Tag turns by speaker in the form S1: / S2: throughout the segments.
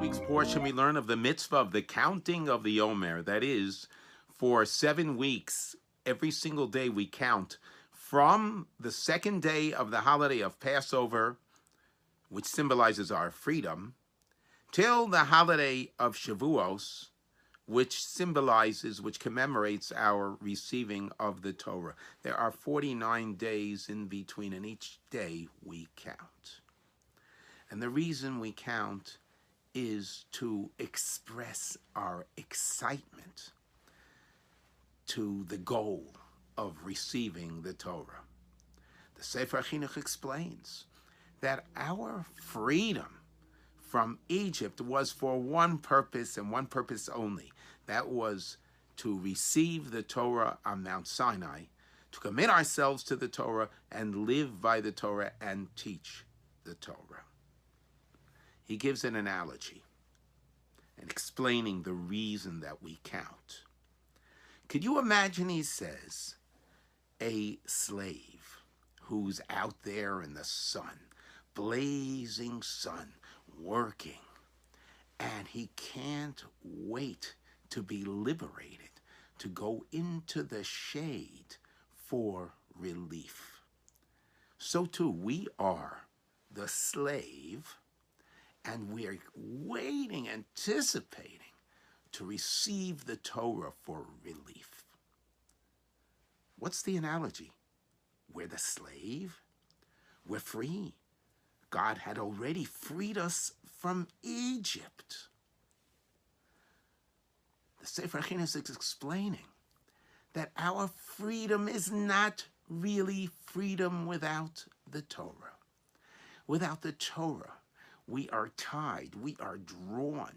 S1: week's portion, we learn of the mitzvah of the counting of the Omer. That is, for 7 weeks, every single day we count from the second day of the holiday of Passover, which symbolizes our freedom, till the holiday of Shavuos, which commemorates our receiving of the Torah. There are 49 days in between, and each day we count. And the reason we count is to express our excitement to the goal of receiving the Torah. The Sefer Chinuch explains that our freedom from Egypt was for one purpose and one purpose only. That was to receive the Torah on Mount Sinai, to commit ourselves to the Torah and live by the Torah and teach the Torah. He gives an analogy and explaining the reason that we count. Could you imagine, he says, a slave who's out there in the sun, blazing sun, working, and he can't wait to be liberated, to go into the shade for relief. So too, we are the slave, and we're waiting, anticipating to receive the Torah for relief. What's the analogy? We're the slave. We're free. God had already freed us from Egypt. The Sefer Chinuch is explaining that our freedom is not really freedom without the Torah. Without the Torah, we are tied, we are drawn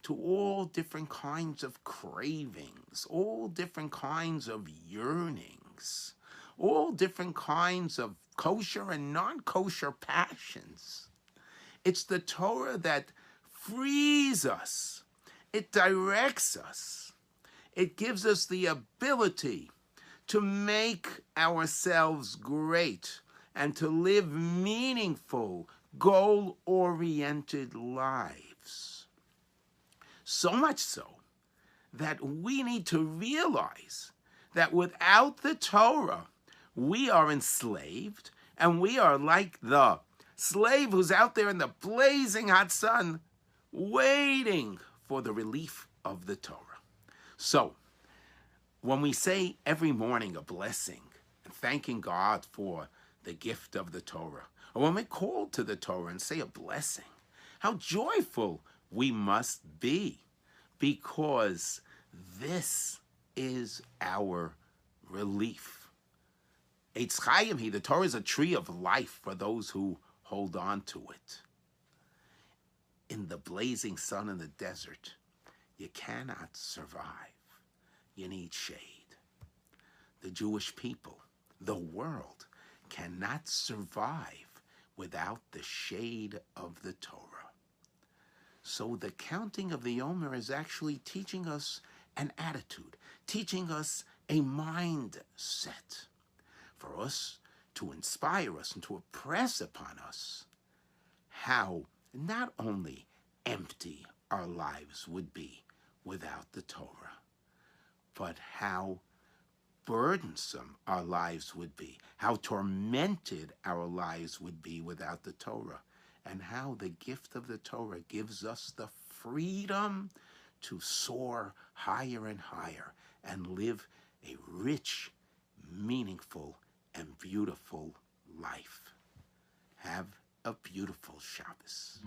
S1: to all different kinds of cravings, all different kinds of yearnings, all different kinds of kosher and non-kosher passions. It's the Torah that frees us. It directs us. It gives us the ability to make ourselves great and to live meaningful, goal-oriented lives. So much so that we need to realize that without the Torah, we are enslaved, and we are like the slave who's out there in the blazing hot sun waiting for the relief of the Torah. So, when we say every morning a blessing and thanking God for the gift of the Torah, or when we call to the Torah and say a blessing, how joyful we must be, because this is our relief. Eitz Chayim, the Torah is a tree of life for those who hold on to it. In the blazing sun in the desert, you cannot survive. You need shade. The Jewish people, the world, cannot survive without the shade of the Torah. So the counting of the Omer is actually teaching us an attitude, teaching us a mindset, for us to inspire us and to impress upon us how not only empty our lives would be without the Torah, but how burdensome our lives would be, how tormented our lives would be without the Torah, and how the gift of the Torah gives us the freedom to soar higher and higher and live a rich, meaningful, and beautiful life. Have a beautiful Shabbos.